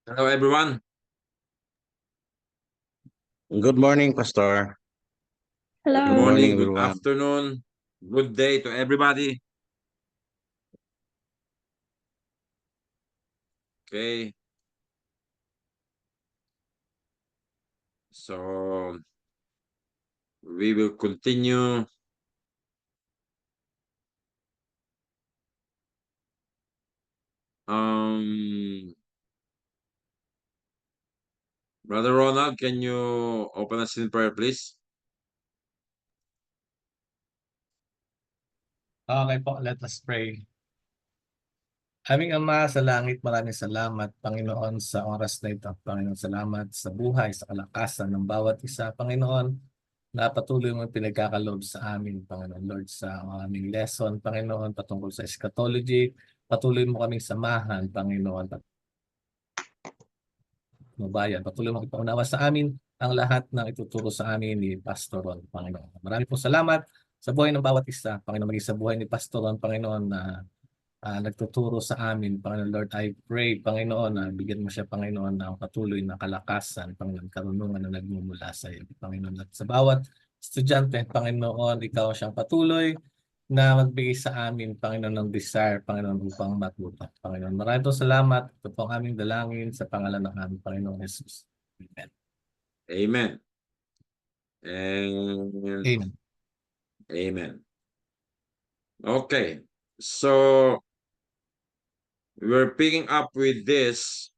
Hello, everyone. Good morning, Pastor. Good Good Hello. morning, morning, good everyone. afternoon, good day to everybody. Okay. So we will continue. Brother Ronald, can you open us in prayer, please? Okay po, let us pray. Aming Ama sa langit, maraming salamat, Panginoon, sa oras na ito. Panginoon, salamat sa buhay, sa kalakasan ng bawat isa. Panginoon, na patuloy mo pinagkakaloob sa amin, Panginoon Lord, sa aming lesson, Panginoon, patungkol sa eschatology. Patuloy mo kaming samahan, Panginoon, mabayan. Patuloy mo ipaunawa sa amin ang lahat ng ituturo sa amin ni Pastor Ron, Panginoon. Maraming po salamat sa buhay ng bawat isa, Panginoon, maging sa buhay ni Pastor Ron, Panginoon, na nagtuturo sa amin, Panginoon Lord. I pray, Panginoon, na bigyan mo siya, Panginoon, ng patuloy na kalakasan, Panginoon, karunungan na nagmumula sa iyo, Panginoon. At sa bawat estudyante, Panginoon, ikaw siyang patuloy na magbigay sa amin, Panginoon, ng desire, Panginoon, upang matuto. Panginoon, maraming po salamat. Ito po ang aming dalangin sa pangalan ng aming Panginoon Jesus. Amen. Amen. And Amen. amen. Okay. So we're picking up with this,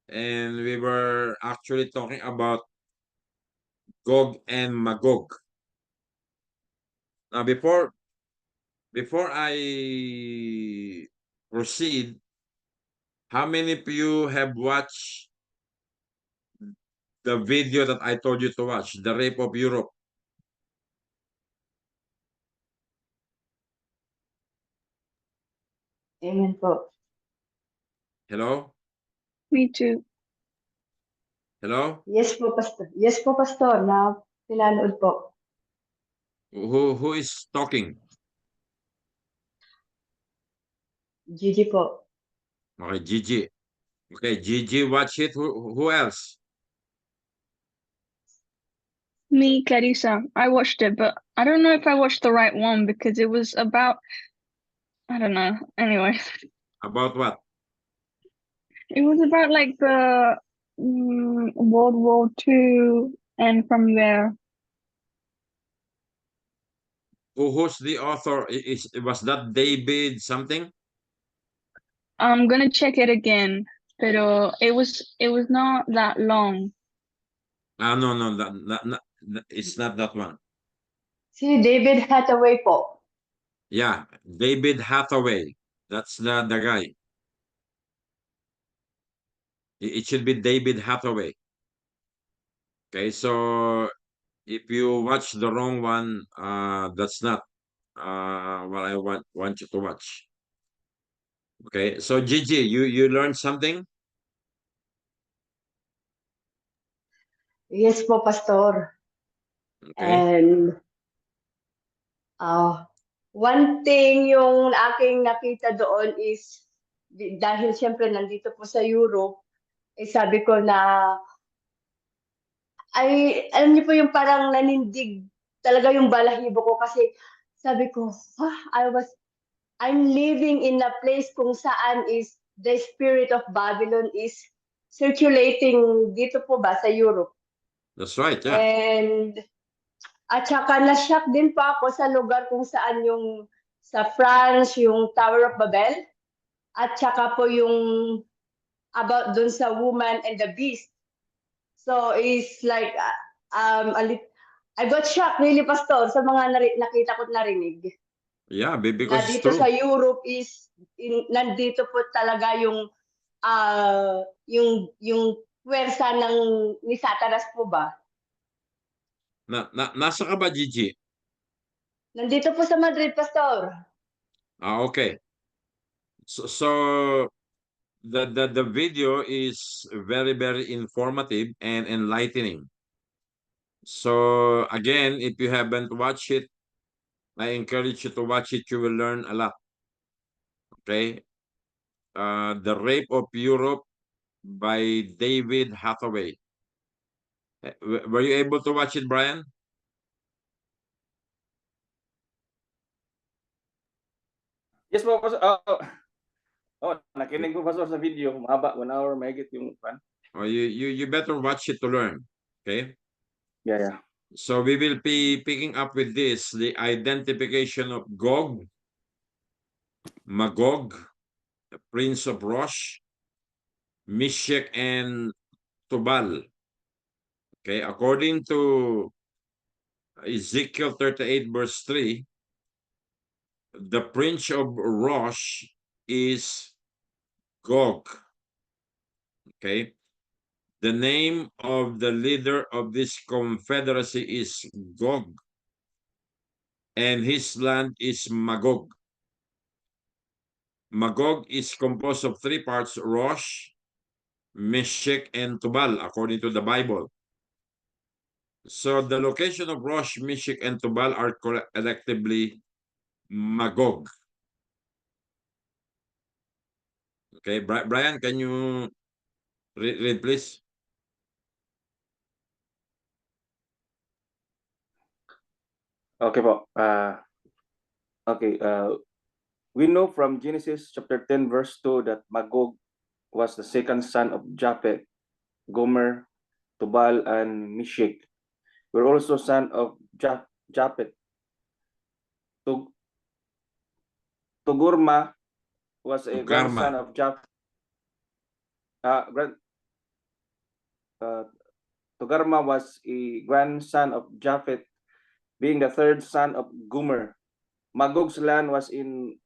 and we were actually talking about Gog and Magog. Now, before I proceed, how many of you have watched the video that I told you to watch, The Rape of Europe? Amen po. Hello? Me too. Hello? Yes po, Pastor. Yes po, Pastor. Na pinanood po. Who is talking? Gigi po. Okay, Gigi. Okay, Gigi, watch it. Who else? Me, Clarissa. I watched it, but I don't know if I watched the right one because it was about, I don't know. Anyway, About what? it was about like the World War II and from there. Who's the author? Was that David something? I'm gonna check it again, pero it was not that long. No, it's not that one. Si David Hathaway po. Yeah, David Hathaway. That's the guy. It should be David Hathaway. Okay, so if you watch the wrong one, that's not what I want you to watch. Okay, so Gigi, you learned something? Yes po, Pastor. Okay. And one thing yung aking nakita doon is dahil siyempre nandito po sa Europe, sabi ko na alam niyo po yung parang nanindig talaga yung balahibo ko kasi sabi ko, I'm living in a place kung saan is the spirit of Babylon is circulating dito po ba sa Europe. That's right, yeah. And at saka na-shock din pa ako sa lugar kung saan yung sa France, yung Tower of Babel. At saka po yung about dun sa woman and the beast. So it's like, I got shocked really, Pastor, sa mga nakita ko narinig. Yeah, Na because it's dito true. sa Europe is nandito po talaga yung puwersa ng ni Satanas po ba? Nasa ka ba, Gigi? Nandito po sa Madrid, Pastor. Okay. So the video is very, very informative and enlightening. So again, if you haven't watched it, I encourage you to watch it. You will learn a lot. Okay. The Rape of Europe by David Hathaway. Were you able to watch it, Brian? Yes po, Pastor. Nakinig po, Pastor, sa video. Mahaba, 1 hour, mahigit yung fan. Or you better watch it to learn. Okay. Yeah. So we will be picking up with this, the identification of Gog, Magog, the prince of Rosh, Meshech, and Tubal. Okay, according to Ezekiel 38 verse 3, the prince of Rosh is Gog. Okay, the name of the leader of this confederacy is Gog, and his land is Magog. Magog is composed of 3 parts: Rosh, Meshech, and Tubal, according to the Bible. So the location of Rosh, Meshech, and Tubal are collectively Magog. Okay, Brian, can you read, please? Okay po. We know from Genesis chapter 10 verse 2 that Magog was the second son of Japheth, Gomer, Tubal, and Meshech. We're also son of Japheth. Tugurma was a grandson of Japheth. Togarma was a grandson of Japheth, being the third son of Gomer. Magog's land was in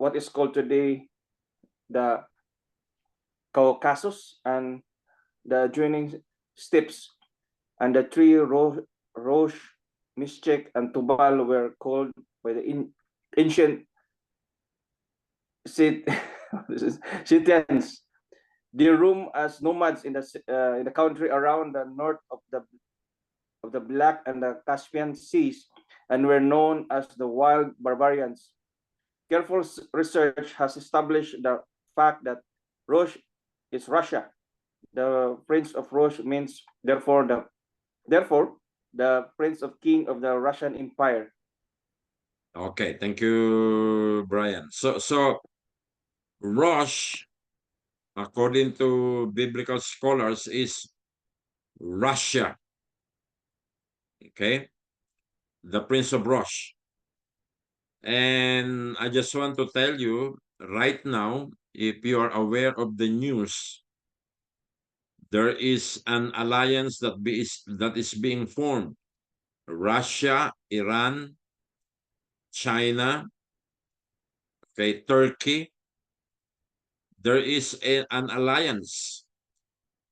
what is called today the Caucasus and the adjoining steppes, and the 3 Rosh, Meshech, and Tubal were called by the ancient Scythians. They roam as nomads in the country around the north of the Black and the Caspian Seas, and were known as the wild barbarians. Careful research has established the fact that Rosh is Russia. The Prince of Rosh means therefore the Prince of King of the Russian Empire. Okay, thank you, Brian. So Rosh, according to biblical scholars, is Russia. Okay, the Prince of Rosh. And I just want to tell you right now, if you are aware of the news, there is an alliance that is being formed. Russia, Iran, China, okay, Turkey. There is an alliance.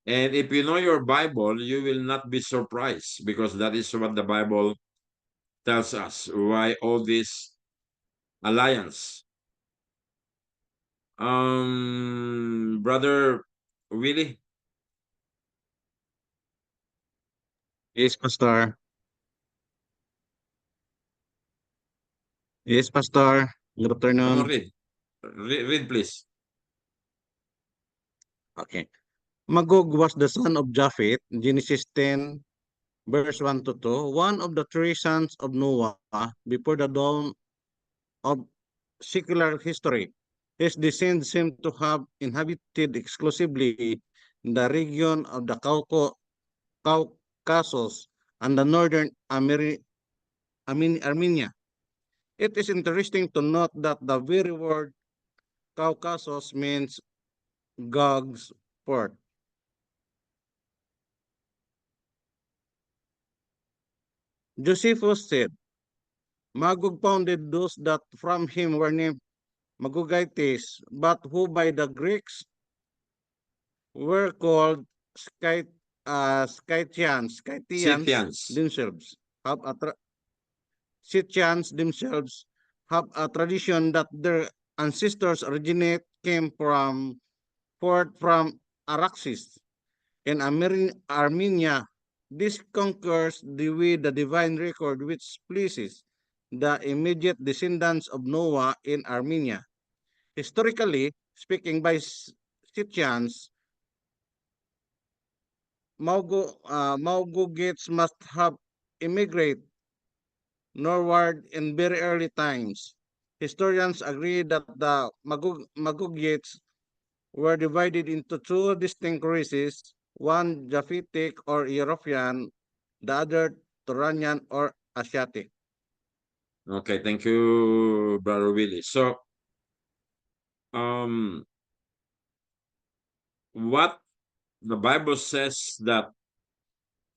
And if you know your Bible, you will not be surprised, because that is what the Bible tells us, why all this alliance. Brother Willie? Yes, Pastor. Yes, Pastor. Good afternoon. Read, please. Okay. Magog was the son of Japheth, Genesis 10, verse 1 to 2, one of the 3 sons of Noah before the dawn of secular history. His descendants seem to have inhabited exclusively the region of the Caucasus and the northern Armenia. It is interesting to note that the very word Caucasus means Gog's port. Josephus said, Magog founded those that from him were named Magogites, but who by the Greeks were called Scythians themselves have a tradition that their ancestors came from Araxes in Armenia. This concurs with the divine record which pleases the immediate descendants of Noah in Armenia. Historically speaking, by Scythians Maugugites must have immigrated northward in very early times. Historians agree that the Magugites were divided into two distinct races, one Japhetic or European, the other Turanian or Asiatic. Okay, thank you, Brother Willie. So, um, what the Bible says that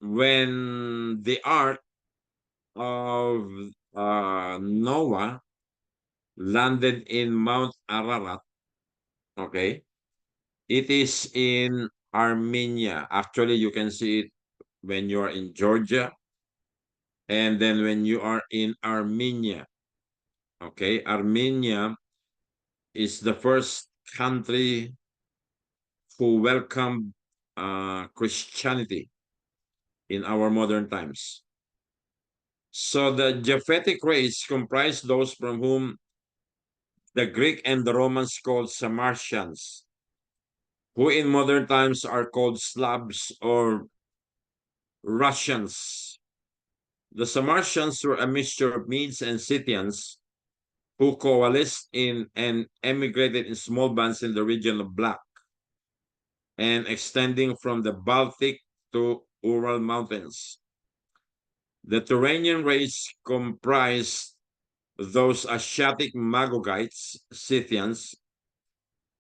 when the ark of Noah landed in Mount Ararat, okay, it is in Armenia. Actually, you can see it when you are in Georgia, and then when you are in Armenia. Okay, Armenia is the first country who welcomed Christianity in our modern times. So the Japhetic race comprised those from whom the Greek and the Romans called Sarmatians, who in modern times are called Slavs or Russians. The Sarmatians were a mixture of Medes and Scythians who coalesced in and emigrated in small bands in the region of Black and extending from the Baltic to Ural Mountains. The Turanian race comprised those Asiatic Magogites, Scythians,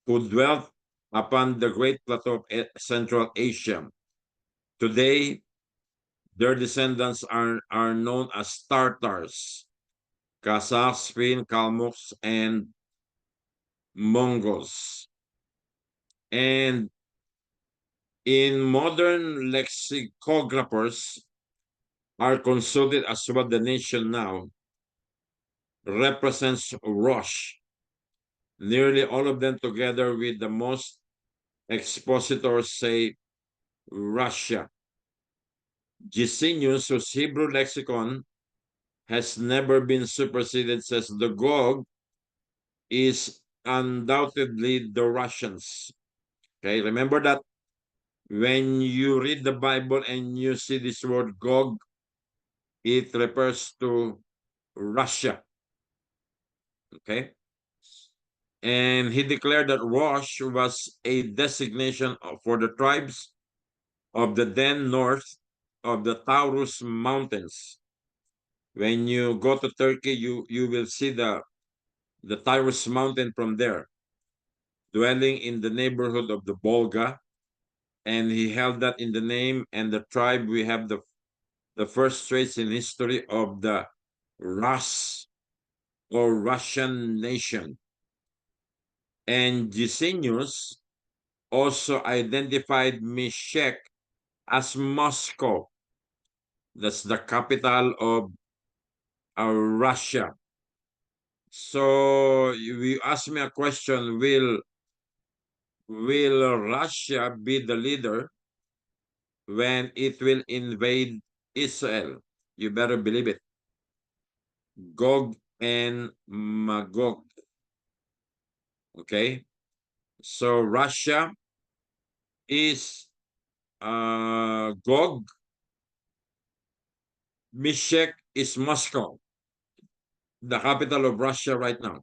who dwelt upon the Great Plateau of Central Asia. Today, their descendants are known as Tartars, Kazakhs, Finns, Kalmucks, and Mongols. And in modern lexicographers are consulted as what the nation now represents Rosh. Nearly all of them together with the most expositors say Russia. Gesenius, whose Hebrew lexicon has never been superseded, says the Gog is undoubtedly the Russians. Okay, remember that when you read the Bible and you see this word Gog, it refers to Russia. Okay, and he declared that Rosh was a designation for the tribes of the then north of the Taurus Mountains. When you go to Turkey, you will see the Taurus Mountain from there, dwelling in the neighborhood of the Volga, and he held that in the name and the tribe. We have the first trace in history of the Rus or Russian nation. And Gesenius also identified Meshech as Moscow. That's the capital of Russia. So you ask me a question, will Russia be the leader when it will invade Israel? You better believe it. Gog and Magog. Okay? So Russia is Gog. Meshech is Moscow, the capital of Russia right now.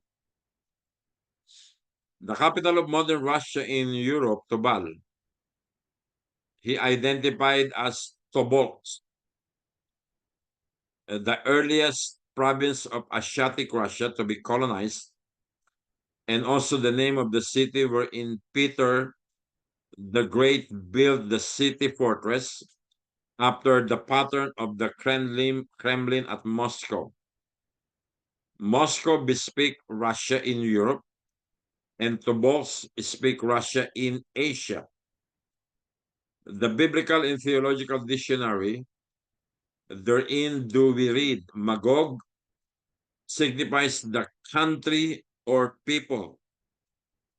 The capital of modern Russia in Europe, Tobal, he identified as Tobolsk, the earliest province of Asiatic Russia to be colonized, and also the name of the city wherein Peter the Great built the city fortress after the pattern of the Kremlin at Moscow. Moscow bespeak Russia in Europe, and Tobolsk speak Russia in Asia. The Biblical and Theological Dictionary, therein do we read, Magog signifies the country or people,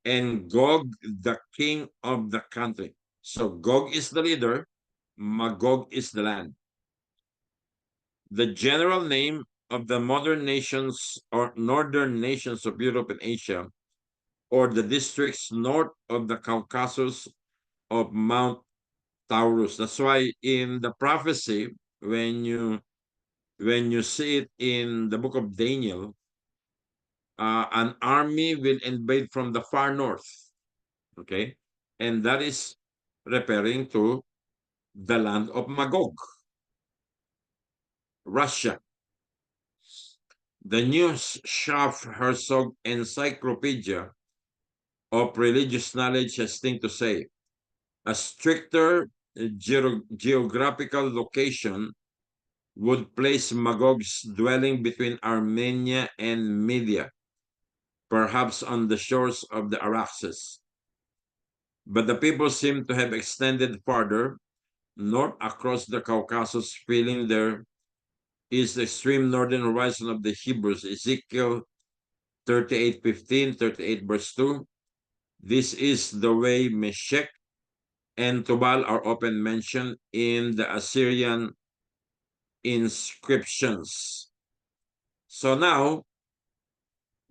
and Gog, the king of the country. So Gog is the leader, Magog is the land. The general name of the modern nations or northern nations of Europe and Asia, or the districts north of the Caucasus of Mount Taurus. That's why in the prophecy, when you see it in the book of Daniel, an army will invade from the far north. Okay, and that is referring to the land of Magog, Russia. The New Schaff Herzog Encyclopedia of Religious Knowledge has things to say. A stricter geographical location would place Magog's dwelling between Armenia and Media, perhaps on the shores of the Araxes. But the people seem to have extended farther north across the Caucasus, filling there is the extreme northern horizon of the Hebrews, Ezekiel 38:15, 38 verse 2. This is the way Meshech and Tubal are often mentioned in the Assyrian inscriptions. So now,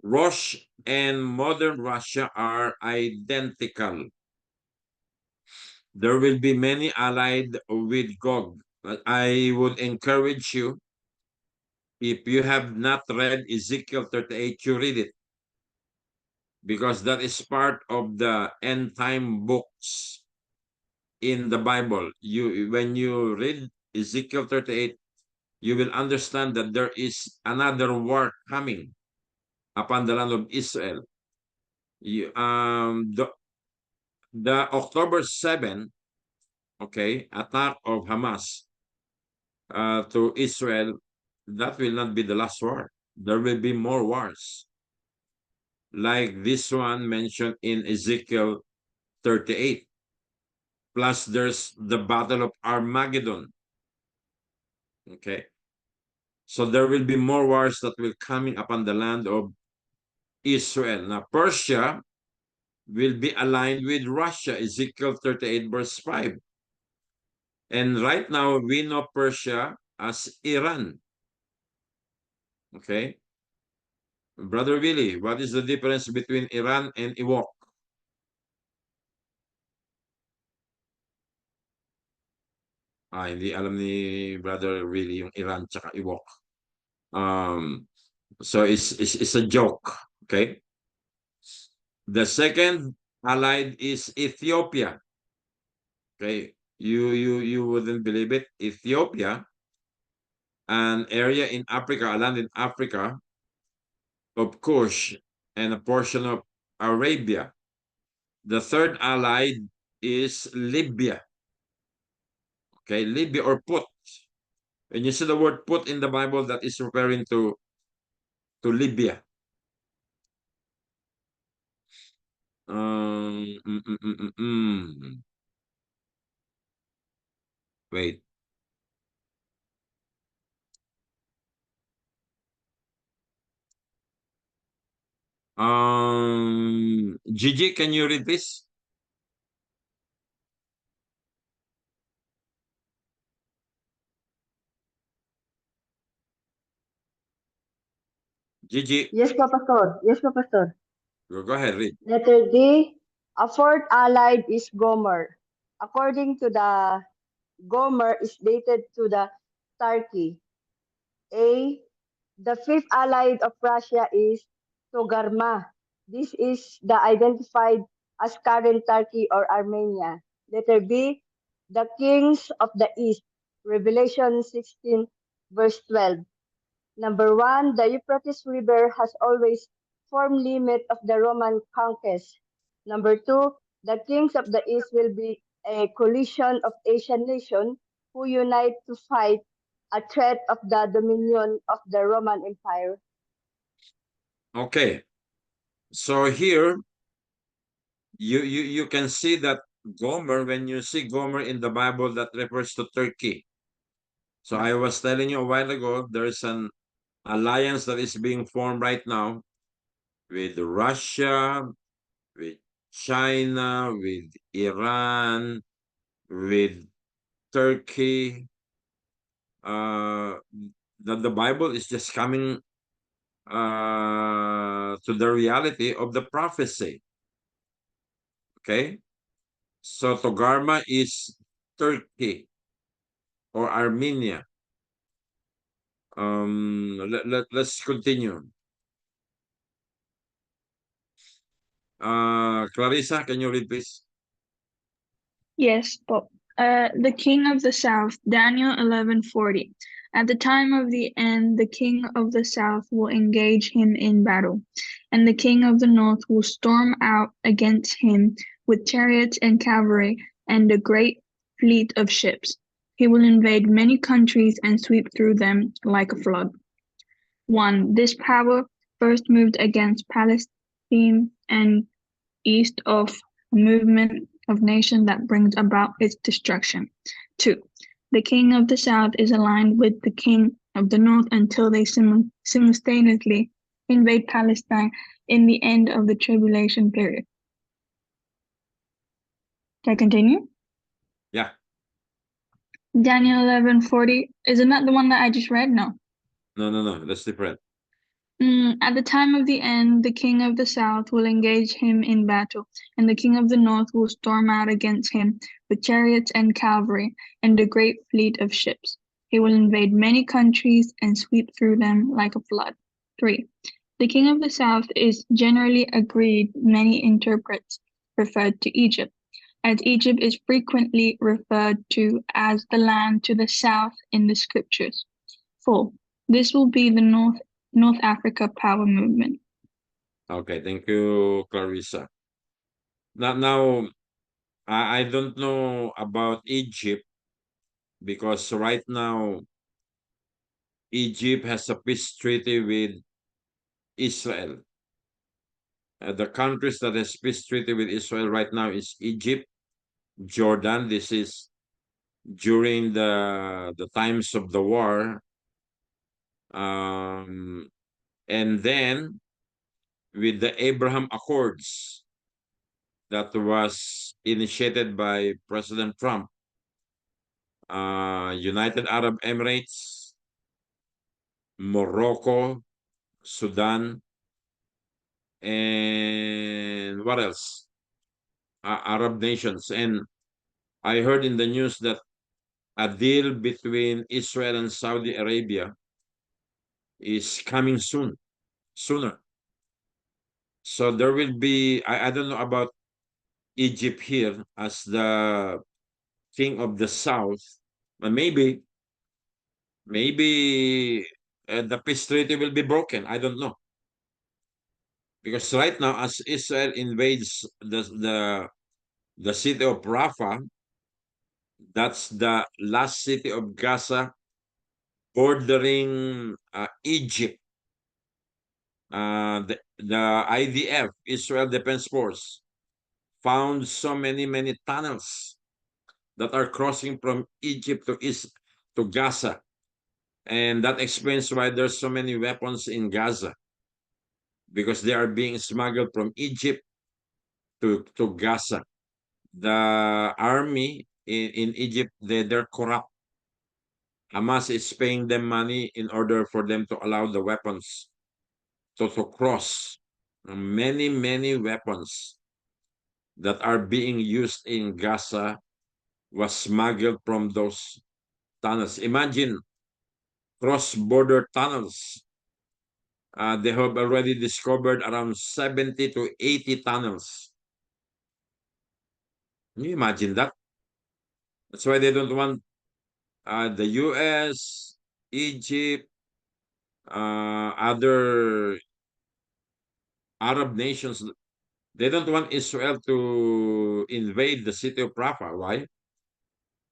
Rosh and modern Russia are identical. There will be many allied with Gog. But I would encourage you, if you have not read Ezekiel 38, you read it. Because that is part of the end time books in the Bible. When you read Ezekiel 38, you will understand that there is another war coming upon the land of Israel. The October 7, okay, attack of Hamas to Israel, that will not be the last war. There will be more wars, like this one mentioned in Ezekiel 38. Plus, there's the Battle of Armageddon. Okay, so there will be more wars that will coming upon the land of Israel. Now, Persia will be aligned with Russia, Ezekiel 38 verse 5. And right now, we know Persia as Iran. Okay? Brother Willie, what is the difference between Iran and Iraq? Hindi alam ni Brother Willie yung Iran tsaka Iraq. So it's a joke. Okay? The second allied is Ethiopia. Okay? You wouldn't believe it. Ethiopia, an area in Africa, a land in Africa, of Kush, and a portion of Arabia. The third allied is Libya. Okay, Libya or Put. When you see the word Put in the Bible, that is referring to Libya. Um, mm, mm, mm, mm, mm. Wait. Gigi, can you read this? Gigi, Yes po, Pastor. Yes po, Pastor. go ahead, read. Letter D, a fourth allied is Gomer. According to the Gomer is dated to the Turkey. A, the fifth allied of Russia is Togarma. This is the identified as current Turkey or Armenia. Letter B, the kings of the east. Revelation 16 verse 12. Number 1, the Euphrates River has always formed limit of the Roman conquest. Number 2, the kings of the east will be a coalition of Asian nations who unite to fight a threat of the dominion of the Roman Empire. Okay. So here, you can see that Gomer, when you see Gomer in the Bible, that refers to Turkey. So I was telling you a while ago, there's an alliance that is being formed right now with Russia, with China, with Iran, with Turkey. The Bible is just coming to the reality of the prophecy. Okay? So Togarma is Turkey or Armenia. Let's continue. Clarissa, can you read, please? Yes, but the king of the south, Daniel 11:40. At the time of the end, the king of the south will engage him in battle, and the king of the north will storm out against him with chariots and cavalry and a great fleet of ships. He will invade many countries and sweep through them like a flood. 1. This power first moved against Palestine and east of a movement of nation that brings about its destruction. 2. The king of the south is aligned with the king of the north until they simultaneously invade Palestine in the end of the tribulation period. Can I continue? Yeah. Daniel 11:40. Isn't that the one that I just read? No. No, that's different. At the time of the end, the king of the south will engage him in battle, and the king of the north will storm out against him with chariots and cavalry and a great fleet of ships. He will invade many countries and sweep through them like a flood. 3. The king of the south is generally agreed, many interprets referred to Egypt, as Egypt is frequently referred to as the land to the south in the scriptures. 4. This will be the North Africa power movement. Okay, thank you, Clarissa. Now, I don't know about Egypt because right now Egypt has a peace treaty with Israel. The countries that has peace treaty with Israel right now is Egypt, Jordan. This is during the times of the war. And then with the Abraham Accords that was initiated by President Trump, United Arab Emirates, Morocco, Sudan, and what else? Arab nations. And I heard in the news that a deal between Israel and Saudi Arabia is coming sooner. So there will be, I don't know about Egypt here as the king of the south, but maybe the peace treaty will be broken. I don't know. Because right now, as Israel invades the city of Rafah, that's the last city of Gaza bordering Egypt. The IDF, Israel Defense Force, found so many tunnels that are crossing from Egypt to Gaza. And that explains why there's so many weapons in Gaza, because they are being smuggled from Egypt to Gaza. The army in Egypt, they're corrupt. Hamas is paying them money in order for them to allow the weapons to cross. Many weapons that are being used in Gaza was smuggled from those tunnels. Imagine cross-border tunnels. They have already discovered around 70 to 80 tunnels. Can you imagine that? That's why they don't want the US, Egypt, other Arab nations. They don't want Israel to invade the city of Rafah. Why?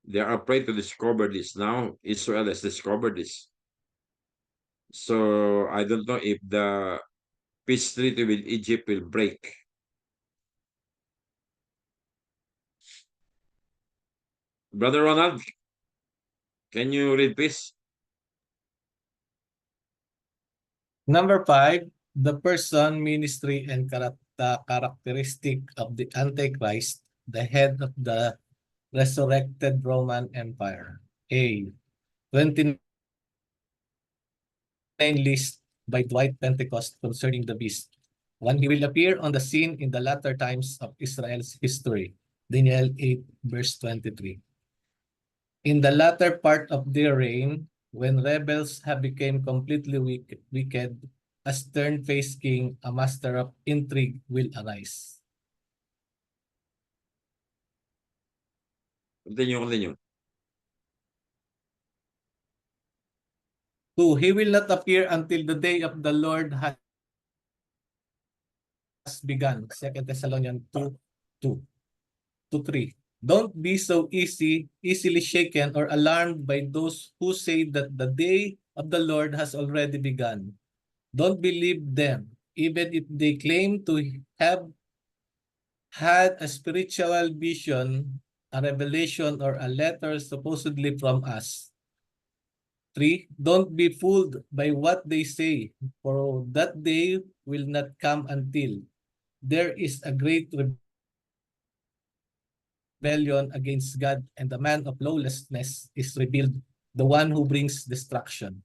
They are afraid to discover this. Now Israel has discovered this. So I don't know if the peace treaty with Egypt will break. Brother Ronald, can you read please? Number 5, the person, ministry, and characteristic of the Antichrist, the head of the resurrected Roman Empire. A. 29 list by Dwight Pentecost concerning the beast. 1. He will appear on the scene in the latter times of Israel's history. Daniel 8, verse 23. In the latter part of their reign, when rebels have become completely wicked, a stern-faced king, a master of intrigue, will arise. Continue. 2. He will not appear until the day of the Lord has begun. 2 Thessalonians 2:2 to 3. Don't be so easily shaken or alarmed by those who say that the day of the Lord has already begun. Don't believe them, even if they claim to have had a spiritual vision, a revelation, or a letter supposedly from us. 3. Don't be fooled by what they say, for that day will not come until there is a great rebellion against God, and the man of lawlessness is revealed, the one who brings destruction.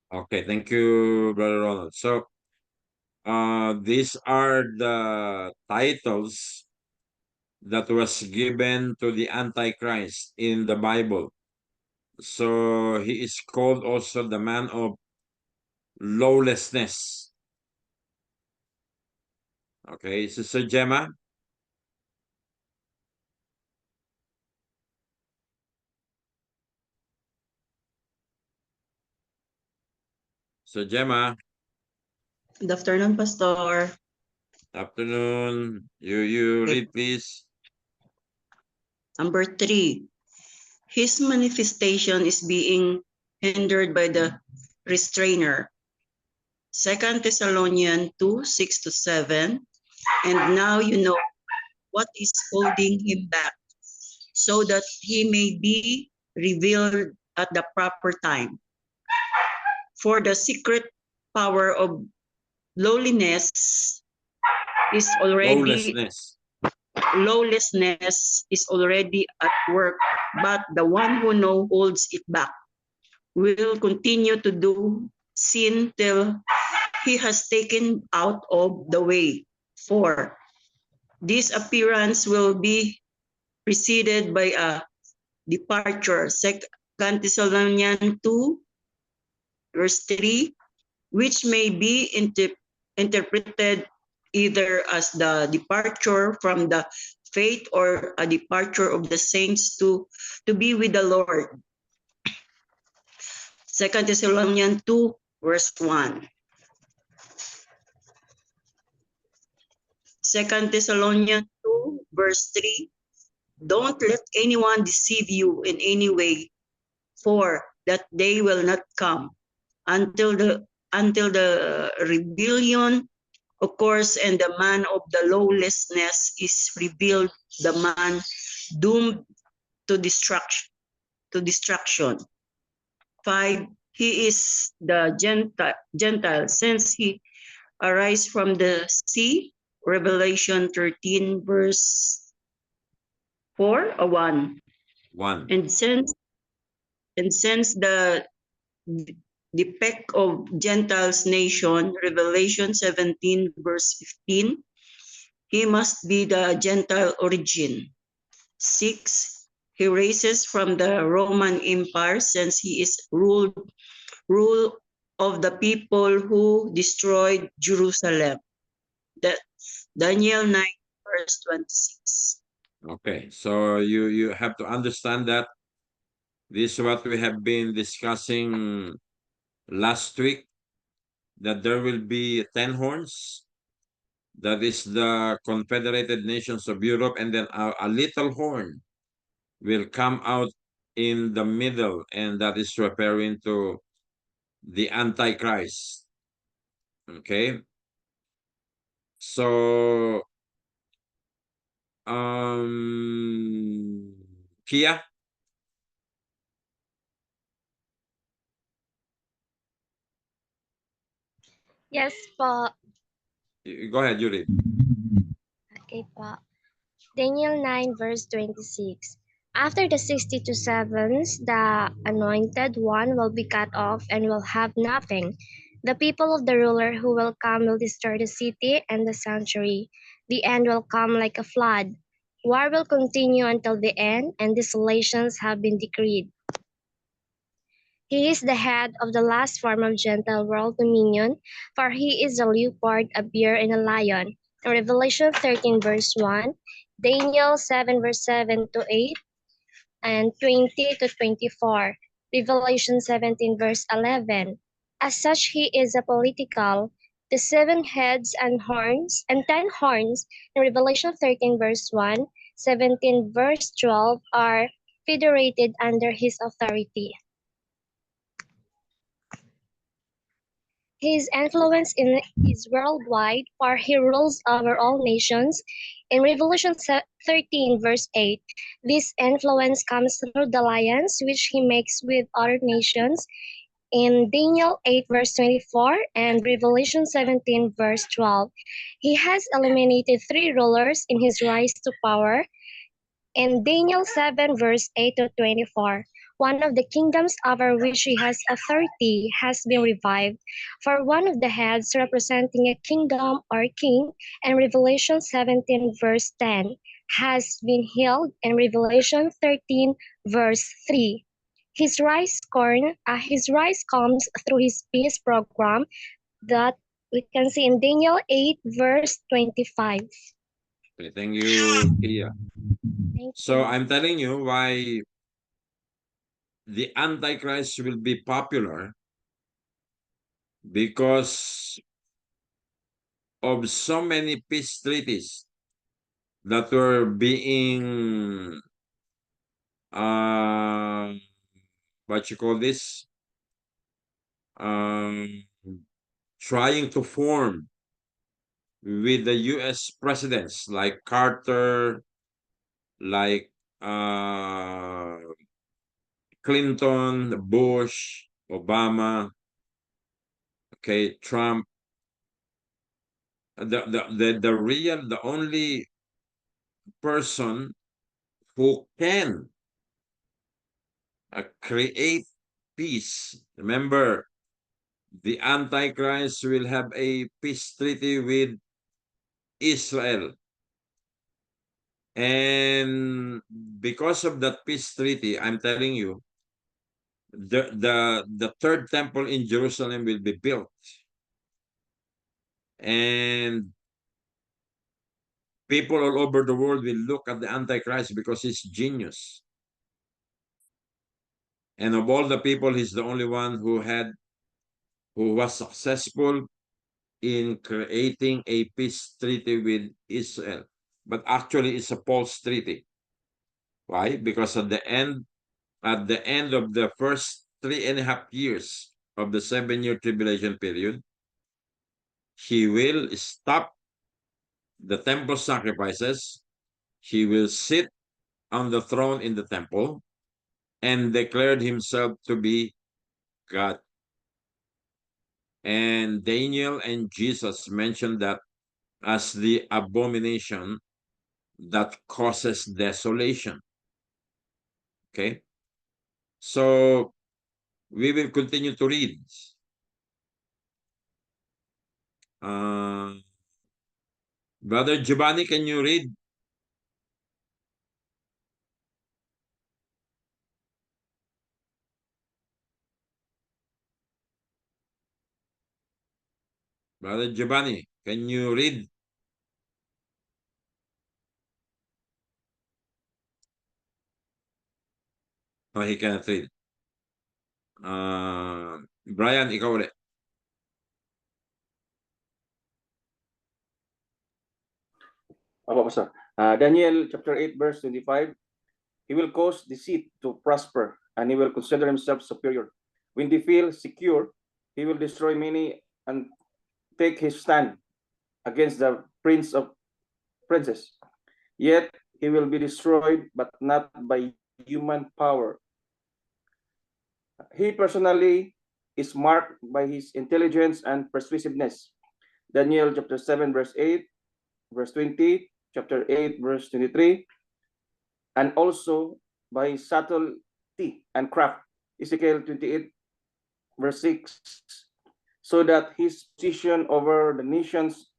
Okay, thank you, Brother Ronald. So, these are the titles that was given to the Antichrist in the Bible. So, he is called also the man of lawlessness. Okay, Sister Gemma? So, Gemma, Good afternoon, Pastor. afternoon. You Okay. read, please. Number 3, his manifestation is being hindered by the restrainer. 2 Thessalonians 2:6-7. And now you know what is holding him back, so that he may be revealed at the proper time. For the secret power of lowliness is already lawlessness is already at work, but the one who now holds it back will continue to do sin till he has taken out of the way. 4. This appearance will be preceded by a departure. 2 Thessalonians 2, verse 3, which may be interpreted either as the departure from the faith or a departure of the saints to be with the Lord. 2 Thessalonians 2, verse 1. 2 Thessalonians 2, verse 3. Don't let anyone deceive you in any way, for that day will not come until the rebellion occurs and the man of the lawlessness is revealed, the man doomed to destruction. 5. He is the Gentile, since he arise from the sea. Revelation 13, verse 4 or 1. 1. And since the peck of Gentiles nation, Revelation 17, verse 15, he must be the Gentile origin. 6. He raises from the Roman Empire, since he is rule of the people who destroyed Jerusalem. Daniel 9, verse 26. Okay, so you have to understand that this is what we have been discussing last week, that there will be 10 horns. That is the Confederated Nations of Europe, and then a little horn will come out in the middle, and that is referring to the Antichrist. Okay? So, Kia? Yes po. Go ahead, you read. Okay po. Daniel 9 verse 26. After the 62 sevens, the anointed one will be cut off and will have nothing. The people of the ruler who will come will destroy the city and the sanctuary. The end will come like a flood. War will continue until the end, and desolations have been decreed. He is the head of the last form of Gentile world dominion, for he is a leopard, a bear, and a lion. In Revelation 13, verse 1, Daniel 7, verse 7 to 8, and 20 to 24, Revelation 17, verse 11. As such, he is a political, the 7 heads and horns, and 10 horns in Revelation 13, verse 1, 17, verse 12 are federated under his authority. His influence is worldwide, for he rules over all nations. In Revelation 13, verse 8, this influence comes through the alliance which he makes with other nations. In Daniel 8, verse 24, and Revelation 17, verse 12, he has eliminated 3 rulers in his rise to power. In Daniel 7, verse 8 to 24, one of the kingdoms over which he has authority has been revived, for one of the heads representing a kingdom or king, in Revelation 17, verse 10, has been healed in Revelation 13, verse 3. His rise comes through his peace program that we can see in Daniel 8, verse 25. Okay, thank you, Kia. Thank So you. I'm telling you why the Antichrist will be popular, because of so many peace treaties that were being what you call this, trying to form with the US presidents like Carter, like Clinton, Bush, Obama, okay, Trump. The only person who can create peace. Remember, the Antichrist will have a peace treaty with Israel. And because of that peace treaty, I'm telling you, the third temple in Jerusalem will be built. And people all over the world will look at the Antichrist because he's genius. And of all the people, he's the only one who was successful in creating a peace treaty with Israel. But actually, it's a false treaty. Why? Because at the end of the first 3.5 years of the 7-year tribulation period, he will stop the temple sacrifices. He will sit on the throne in the temple and declared himself to be God. And Daniel and Jesus mentioned that as the abomination that causes desolation. Okay? So we will continue to read. Brother Giovanni, can you read? Brother Giovanni, can you read? No, he cannot read. Brian, ikaw ulit. Daniel chapter 8, verse 25. He will cause deceit to prosper, and he will consider himself superior. When they feel secure, he will destroy many and take his stand against the prince of princes. Yet he will be destroyed, but not by human power. He personally is marked by his intelligence and persuasiveness. Daniel chapter 7, verse 8, verse 20, chapter 8, verse 23, and also by subtlety and craft. Ezekiel 28, verse 6, so that his position over the nations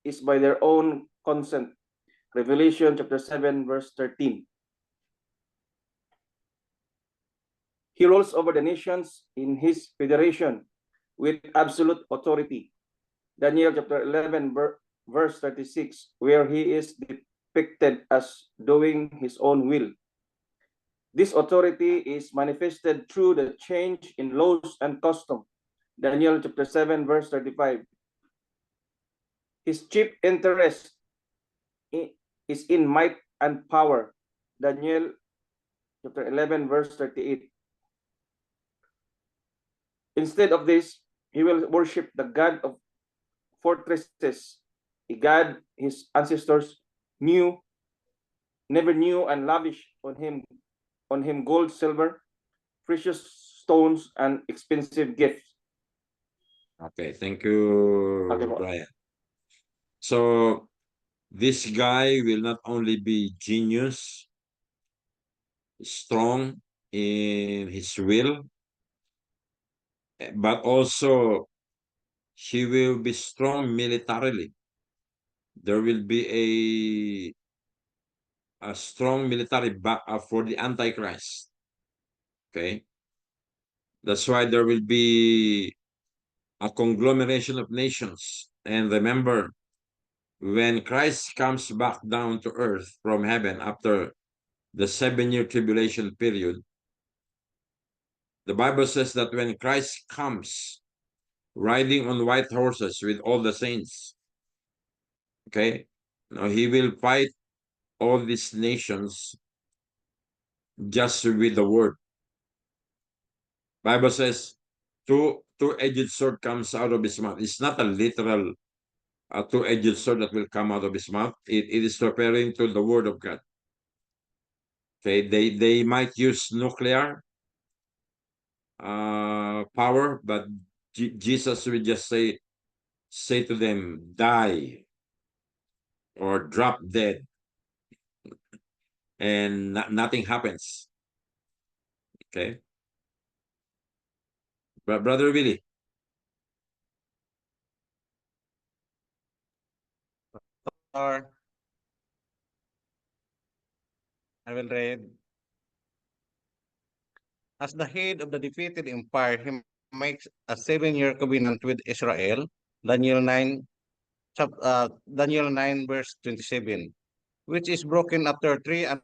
is by their own consent. Revelation chapter 7, verse 13. He rules over the nations in his federation with absolute authority. Daniel chapter 11, verse 36, where he is depicted as doing his own will. This authority is manifested through the change in laws and custom. Daniel chapter 7, verse 35. His chief interest is in might and power. Daniel chapter 11, verse 38. Instead of this, he will worship the God of fortresses, a God his ancestors never knew, and lavish on him gold, silver, precious stones, and expensive gifts. Okay, thank you, Okay, po. Brian. So this guy will not only be genius, strong in his will, but also he will be strong militarily. There will be a strong military backup for the Antichrist. Okay, that's why there will be a conglomeration of nations. And remember, when Christ comes back down to earth from heaven after the 7-year tribulation period, the Bible says that when Christ comes riding on white horses with all the saints, okay, now he will fight all these nations just with the word. Bible says two-edged sword comes out of his mouth. It's not a literal two-edged sword that will come out of his mouth. It is referring to the word of God. Okay, they might use nuclear power, but Jesus will just say to them, die or drop dead, and nothing happens. Okay, but Brother Willie. Or I will read. As the head of the defeated empire, he makes a 7-year covenant with Israel. Daniel 9, Daniel 9, verse 27, which is broken after 3.5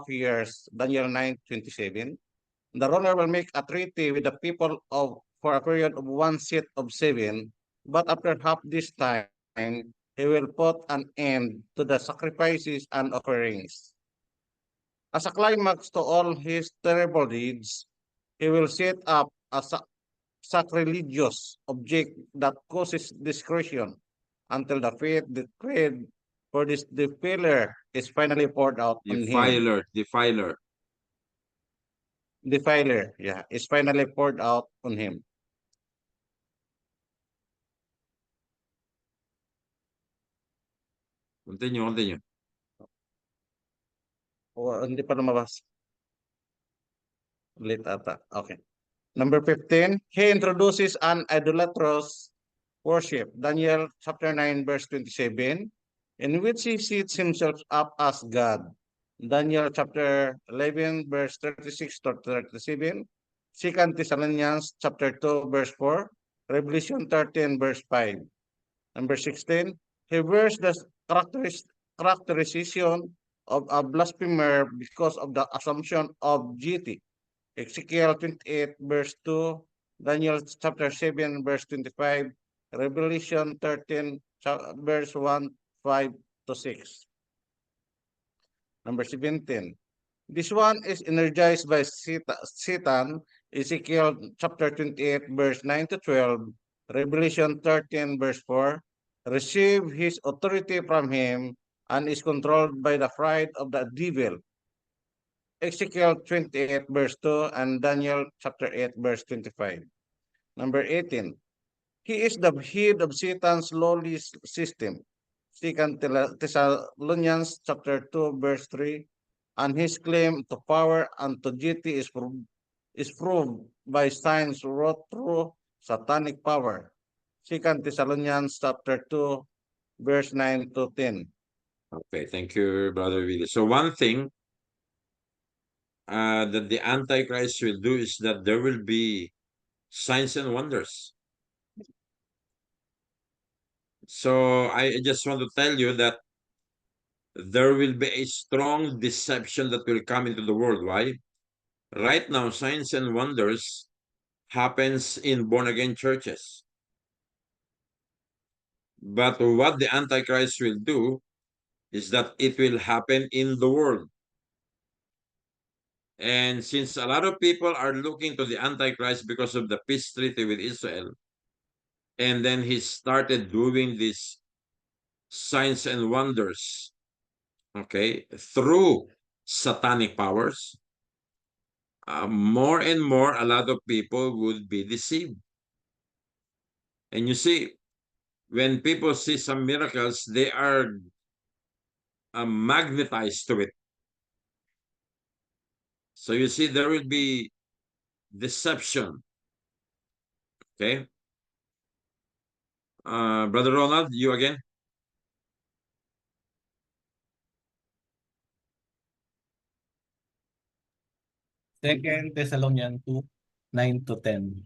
years. Daniel 9:27. The ruler will make a treaty with the people for a period of 1 set of 7, but after half this time, he will put an end to the sacrifices and offerings. As a climax to all his terrible deeds, he will set up a sacrilegious object that causes discretion until the fate decreed for this defiler is finally poured out on him. Defiler. Defiler, yeah, is finally poured out on him. Continue. O, hindi pa lumabas. Late ata. Okay. Number 15, he introduces an idolatrous worship. Daniel chapter 9, verse 27, in which he sets himself up as God. Daniel chapter 11, verse 36 to 37, 2 Thessalonians chapter 2, verse 4, Revelation 13, verse 5. Number 16, he wears the characterization of a blasphemer because of the assumption of deity. Ezekiel 28, verse 2, Daniel chapter 7, verse 25, Revelation 13, verse 1, 5 to 6. Number 17. This one is energized by Satan, Ezekiel chapter 28, verse 9 to 12, Revelation 13, verse 4, receive his authority from him and is controlled by the pride of the devil. Ezekiel 28, verse 2, and Daniel chapter 8, verse 25. Number 18. He is the head of Satan's lowly system. 2 Thessalonians chapter 2, verse 3, and his claim to power and to deity is proved by signs wrought through satanic power. 2 Thessalonians chapter 2, verse 9 to 10. Okay, thank you, Brother Willie. So one thing that the Antichrist will do is that there will be signs and wonders. So I just want to tell you that there will be a strong deception that will come into the world. Why? Right now, signs and wonders happens in born-again churches. But what the Antichrist will do is that it will happen in the world. And since a lot of people are looking to the Antichrist because of the peace treaty with Israel, and then he started doing these signs and wonders, okay, through satanic powers, more and more, a lot of people would be deceived. And you see, when people see some miracles, they are magnetized to it. So you see, there will be deception. Okay. Brother Ronald, you again? Second Thessalonians 2, 9 to 10.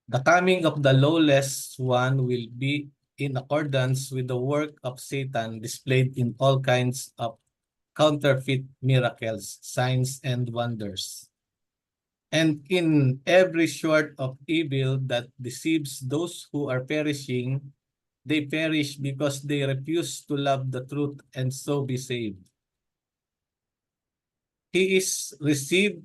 The coming of the lawless one will be in accordance with the work of Satan displayed in all kinds of counterfeit miracles, signs, and wonders, and in every sort of evil that deceives those who are perishing. They perish because they refuse to love the truth and so be saved. He is received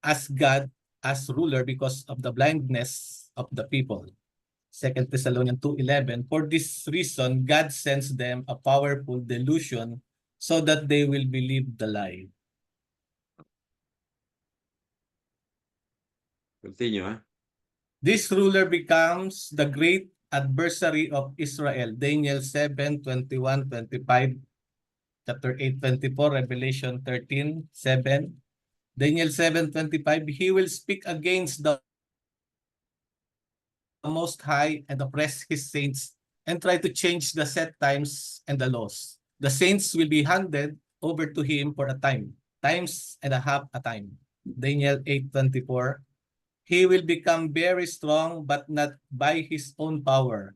as God, as ruler because of the blindness of the people. 2 Thessalonians 2:11. For this reason, God sends them a powerful delusion so that they will believe the lie. Continue, huh? This ruler becomes the great adversary of Israel. Daniel 7:21-25, chapter 8:24, Revelation 13:7. Daniel 7:25, he will speak against the Most High and oppress his saints and try to change the set times and the laws. The saints will be handed over to him for a time, times and a half a time. Daniel 8:24, he will become very strong but not by his own power.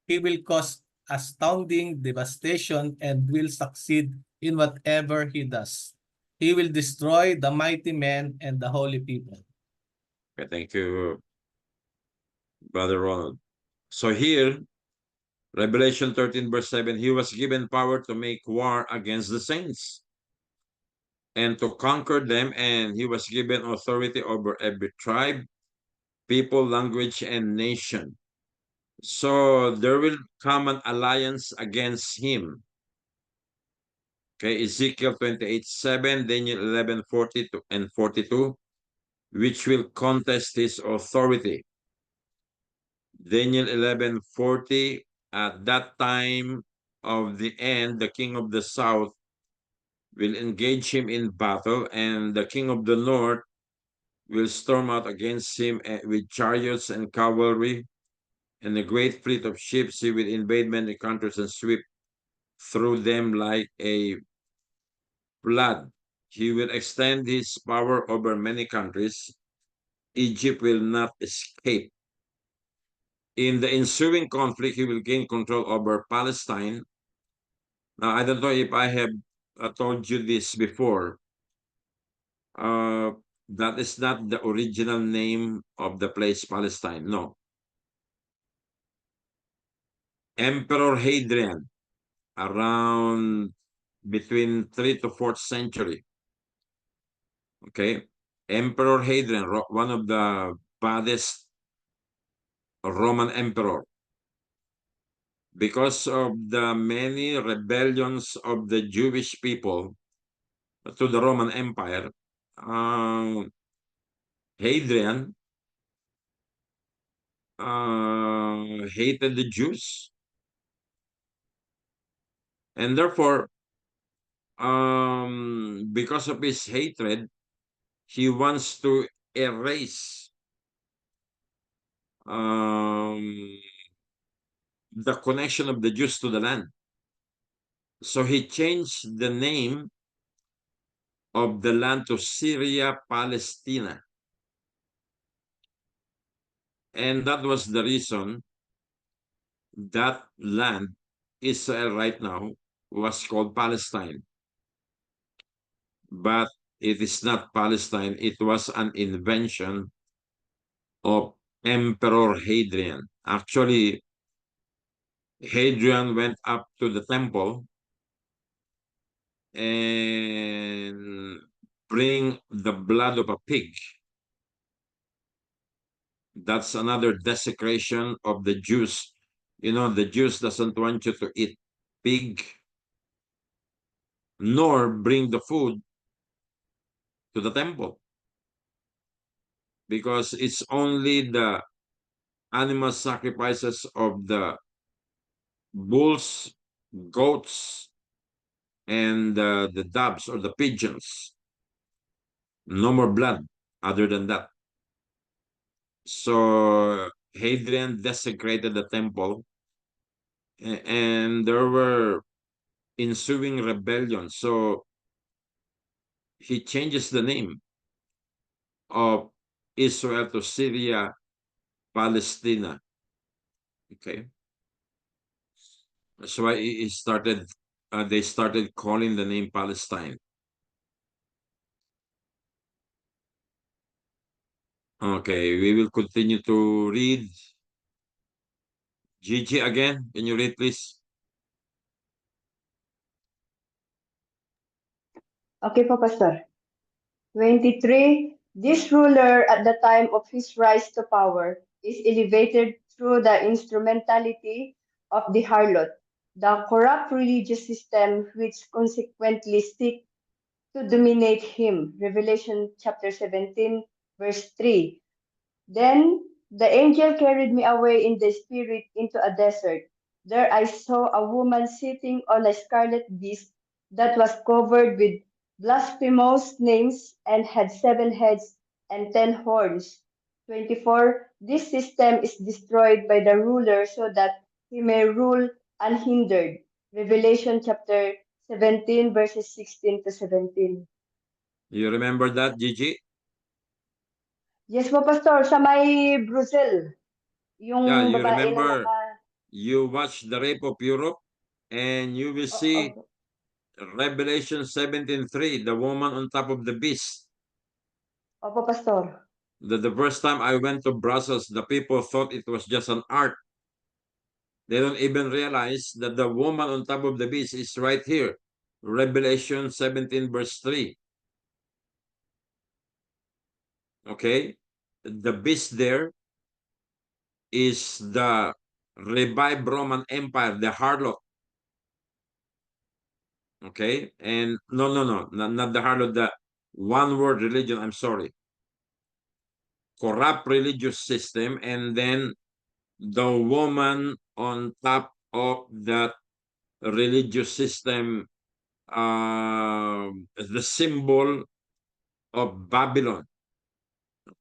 He will cause astounding devastation and will succeed in whatever he does. He will destroy the mighty men and the holy people. Okay, thank you, Brother Ronald. So here, Revelation 13, verse 7, he was given power to make war against the saints and to conquer them, and he was given authority over every tribe, people, language, and nation. So there will come an alliance against him. Okay, Ezekiel 28:7, Daniel 11:40 and 42, which will contest his authority. Daniel 11:40, at that time of the end, the king of the south will engage him in battle, and the king of the north will storm out against him with chariots and cavalry, and a great fleet of ships. He will invade many countries and sweep through them like a flood. He will extend his power over many countries. Egypt will not escape. In the ensuing conflict, he will gain control over Palestine. Now, I don't know if I have told you this before. Uh, that is not the original name of the place Palestine. No. Emperor Hadrian, around between 3rd to 4th century. Okay. Emperor Hadrian, one of the baddest Roman emperor. Because of the many rebellions of the Jewish people to the Roman Empire, Hadrian hated the Jews. And therefore, because of his hatred, he wants to erase the connection of the Jews to the land. So he changed the name of the land to Syria Palestina. And that was the reason that land, Israel right now, was called Palestine. But it is not Palestine. It was an invention of Emperor Hadrian. Actually, Hadrian went up to the temple and bring the blood of a pig. That's another desecration of the Jews. You know, the Jews doesn't want you to eat pig, nor bring the food to the temple, because it's only the animal sacrifices of the bulls, goats, and the doves or the pigeons. No more blood other than that. So Hadrian desecrated the temple, and there were ensuing rebellions. So he changes the name of Israel to Syria Palestina. Okay. That's why he started, they started calling the name Palestine. Okay, we will continue to read. Gigi again, can you read please? Okay po, Pastor. 23. This ruler at the time of his rise to power is elevated through the instrumentality of the harlot, the corrupt religious system which consequently seek to dominate him. Revelation chapter 17, verse 3. Then the angel carried me away in the spirit into a desert. There I saw a woman sitting on a scarlet beast that was covered with blasphemous names and had 7 heads and 10 horns. 24. This system is destroyed by the ruler so that he may rule unhindered. Revelation chapter 17, verses 16 to 17. You remember that, Gigi? Yes po, Pastor, sa may Brussels. Yeah, Yung you babae na remember, you watch The Rape of Europe, and you will see Opo, Revelation 17:3, the woman on top of the beast. opo, Pastor. The first time I went to Brussels, the people thought it was just an art. They don't even realize that the woman on top of the beast is right here. Revelation 17, verse 3. Okay? The beast there is the revived Roman Empire, the harlot. Okay? And no, not the harlot, the one word religion, I'm sorry. Corrupt religious system, and then the woman on top of that religious system, the symbol of Babylon.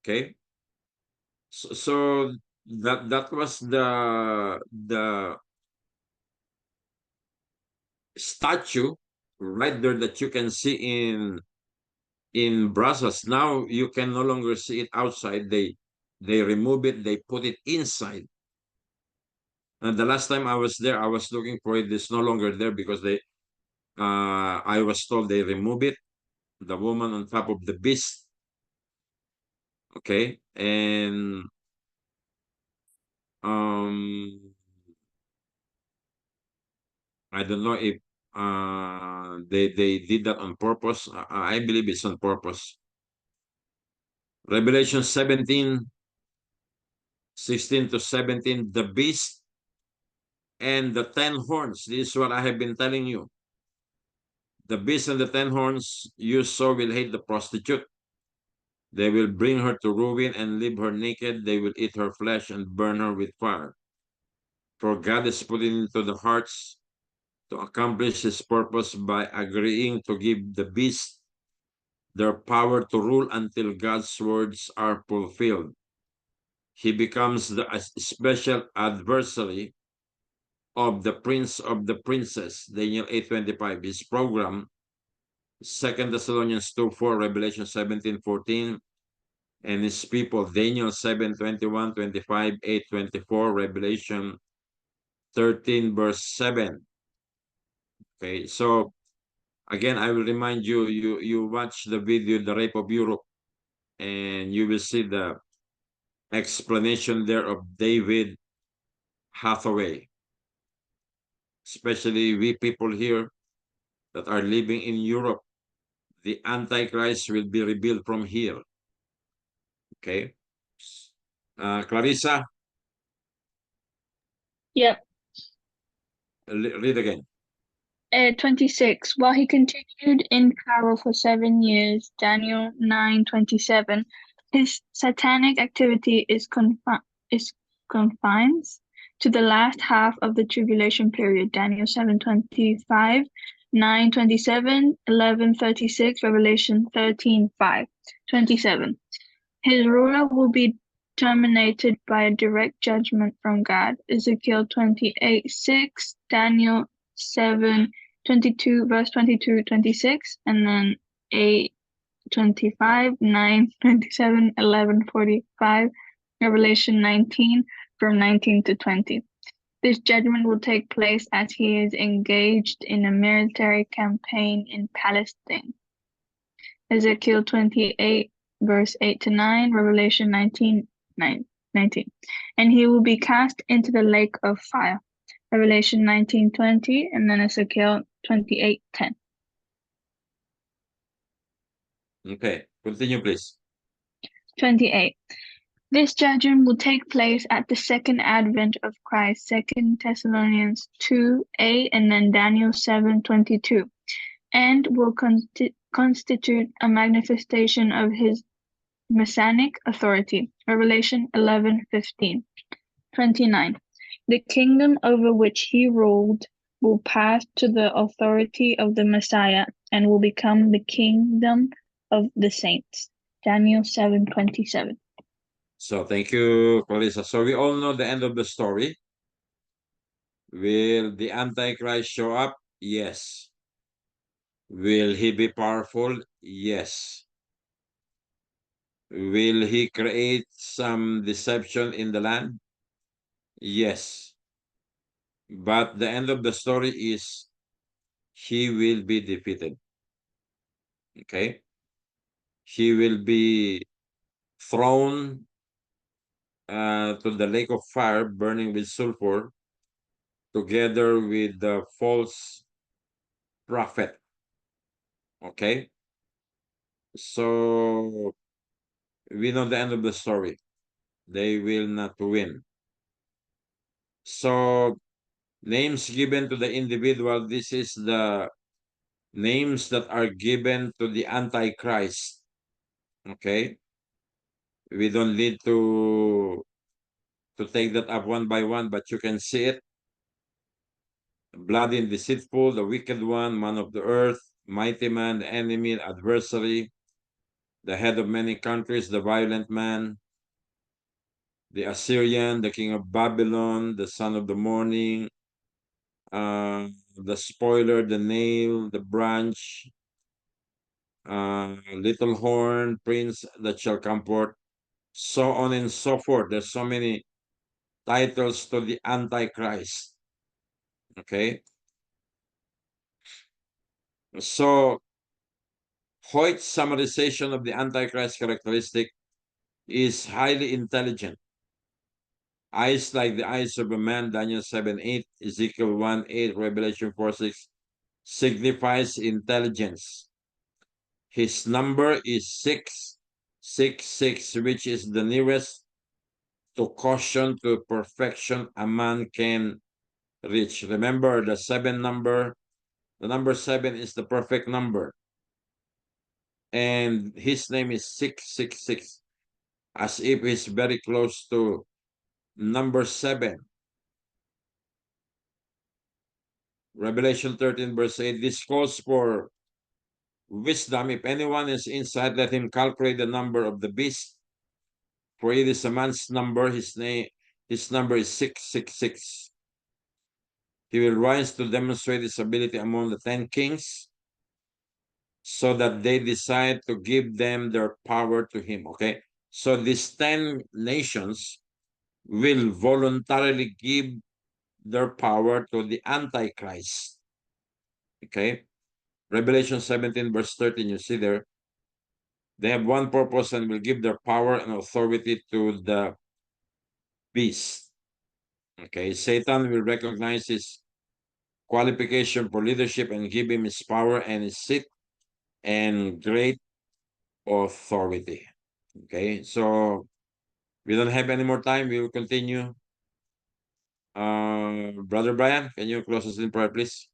Okay? So that was the statue right there that you can see in Brussels. Now you can no longer see it outside. They remove it, they put it inside. And the last time I was there, I was looking for it. It's no longer there because they I was told they remove it, the woman on top of the beast. Okay. And um I don't know if they did that on purpose. I believe it's on purpose. Revelation 17, 16 to 17, the beast and the 10 horns. This is what I have been telling you. The beast and the 10 horns you saw will hate the prostitute. They will bring her to ruin and leave her naked. They will eat her flesh and burn her with fire. For God is putting into the hearts to accomplish his purpose by agreeing to give the beast their power to rule until God's words are fulfilled. He becomes the special adversary of the prince of the princess, Daniel 8:25, his program, 2 Thessalonians 2:4, Revelation 17:14, and his people, Daniel 7:21, 25, 8:24, Revelation 13, verse 7. Okay, so again, I will remind you, you watch the video, The Rape of Europe, and you will see the explanation there of David Hathaway. Especially we people here that are living in Europe, the Antichrist will be revealed from here. Okay. Clarissa, Yep. read again. 26. While he continued in power for 7 years, Daniel 9:27, his satanic activity is confined to the last half of the tribulation period. Daniel 7:25, 9:27, 11:36, Revelation 13:5, 27. His ruler will be terminated by a direct judgment from God. Ezekiel 28:6, Daniel 7:22, verse 22, 26, and then 8:25, 9:27, 11:45, Revelation 19 from 19 to 20. This judgment will take place as he is engaged in a military campaign in Palestine. Ezekiel 28, verse 8 to 9, Revelation 19, 19. And he will be cast into the lake of fire. Revelation 19:20, and then Ezekiel 28:10. Okay, continue, please. 28. This judgment will take place at the second advent of Christ, 2 Thessalonians 2:8, and then Daniel 7:22, and will constitute a manifestation of his messianic authority. Revelation 11:15. 29. The kingdom over which he ruled will pass to the authority of the Messiah and will become the kingdom of the saints. Daniel 7:27. So thank you, Clarissa. So we all know the end of the story. Will the Antichrist show up? Yes. Will he be powerful? Yes. Will he create some deception in the land? Yes. But the end of the story is he will be defeated. Okay? He will be thrown to the lake of fire burning with sulfur together with the false prophet. Okay? So we know the end of the story. They will not win. So names given to the individual, this is the names that are given to the Antichrist. Okay? We don't need to take that up one by one, but you can see it. Bloody and deceitful, the wicked one, man of the earth, mighty man, the enemy, the adversary, the head of many countries, the violent man, the Assyrian, the king of Babylon, the son of the morning, the spoiler, the nail, the branch, little horn, prince that shall come forth, so on and so forth. There's so many titles to the Antichrist. Okay? So Hoyt's summarization of the Antichrist characteristic is highly intelligent. Eyes like the eyes of a man, Daniel 7:8, Ezekiel 1:8, Revelation 4:6, signifies intelligence. His number is 666, which is the nearest to caution to perfection a man can reach. Remember the 7 number, the number 7 is the perfect number. And his name is 666, as if he's very close to number 7. Revelation 13, verse 8, this calls for wisdom. If anyone is inside, let him calculate the number of the beast, for it is a man's number. His number is 666. he will rise to demonstrate his ability among the 10 kings so that they decide to give them their power to him. Okay. So these 10 nations will voluntarily give their power to the Antichrist. Okay. Revelation 17, verse 13, you see there. They have one purpose and will give their power and authority to the beast. Okay. Satan will recognize his qualification for leadership and give him his power and his seat and great authority. Okay. So we don't have any more time. We will continue. Brother Brian, can you close us in prayer, please?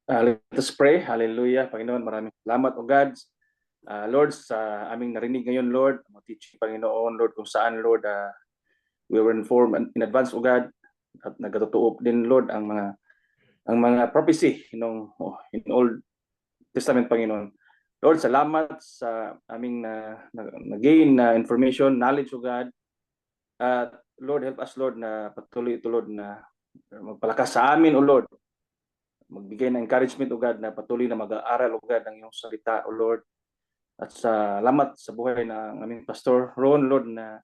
Let us pray. Hallelujah. Panginoon, maraming salamat, O God. Lord, sa aming narinig ngayon, Lord, ang teaching, Panginoon, Lord, kung saan, Lord, we were informed in advance, O God, at nagkatotoo din, Lord, ang mga prophecy in Old Testament, Panginoon. Lord, salamat sa aming na-gain na information, knowledge, O God. Lord, help us, Lord, na patuloy ito, Lord, na magpalakas sa amin, O Lord. Magbigay ng encouragement, O God, na patuloy na mag-aaral, O God, ng iyong salita, O Lord. At salamat sa buhay ng aming Pastor Ron, Lord, na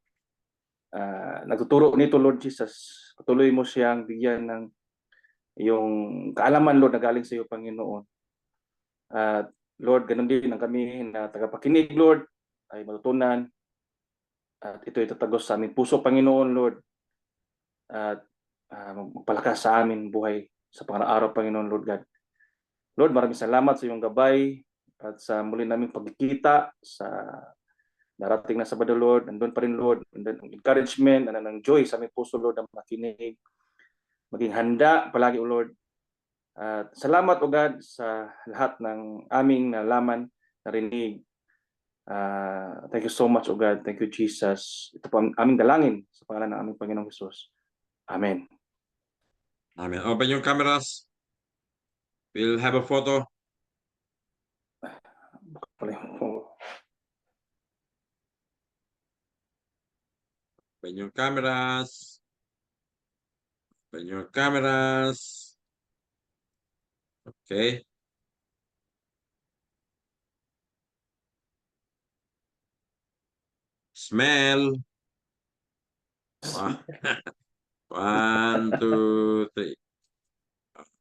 nagtuturo nito, Lord Jesus. Patuloy mo siyang bigyan ng iyong kaalaman, Lord, na galing sa iyo, Panginoon. At Lord, ganun din ang kami na tagapakinig, Lord, ay matutunan. At ito ay tatagos sa aming puso, Panginoon, Lord. At magpalakas sa aming buhay sa pang-araw, Panginoon, Lord God. Lord, maraming salamat sa iyong gabay at sa muli naming pagkikita sa darating na Sabado, Lord. Nandun pa rin, Lord. Nandun ang encouragement, ng joy sa aming puso, Lord, ang makinig. Maging handa palagi, O Lord. At salamat, O God, sa lahat ng aming nalaman, narinig. Thank you so much, O God. Thank you, Jesus. Ito po ang aming dalangin sa pangalan ng aming Panginoong Jesus. Amen. Amen. Open your cameras. We'll have a photo. Open your cameras. Open your cameras. Okay. Smell. 1, 2, 3.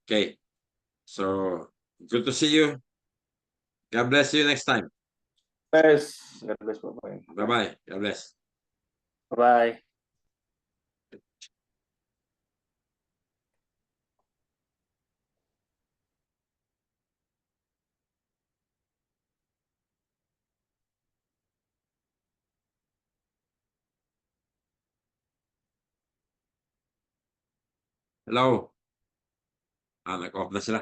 Okay. So good to see you. God bless you next time. Yes. God bless po. Bye-bye. God bless. Bye. Hello. Nag-off na sila.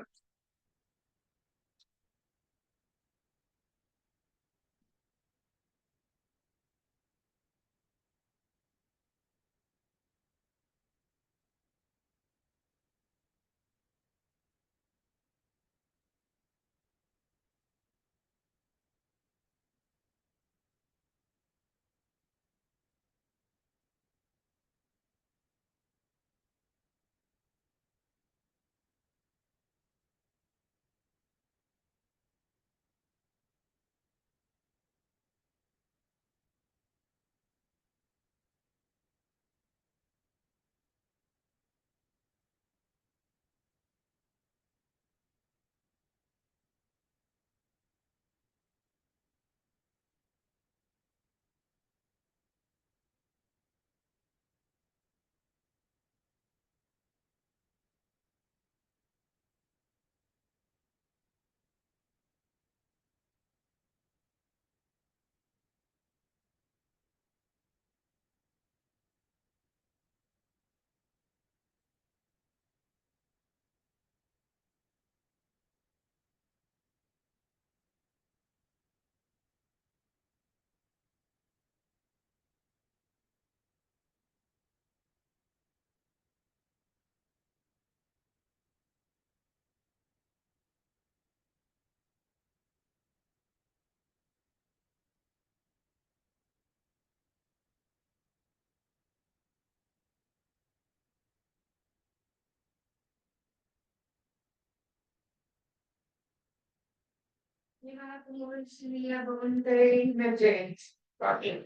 Sila doon kay Medjens. Bakit?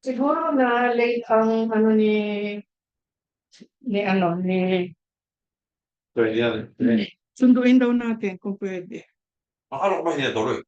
Siguro na late ang ano ni So, yan. sunduin daw natin kung pwede. Akala ko ba hindi natuloy?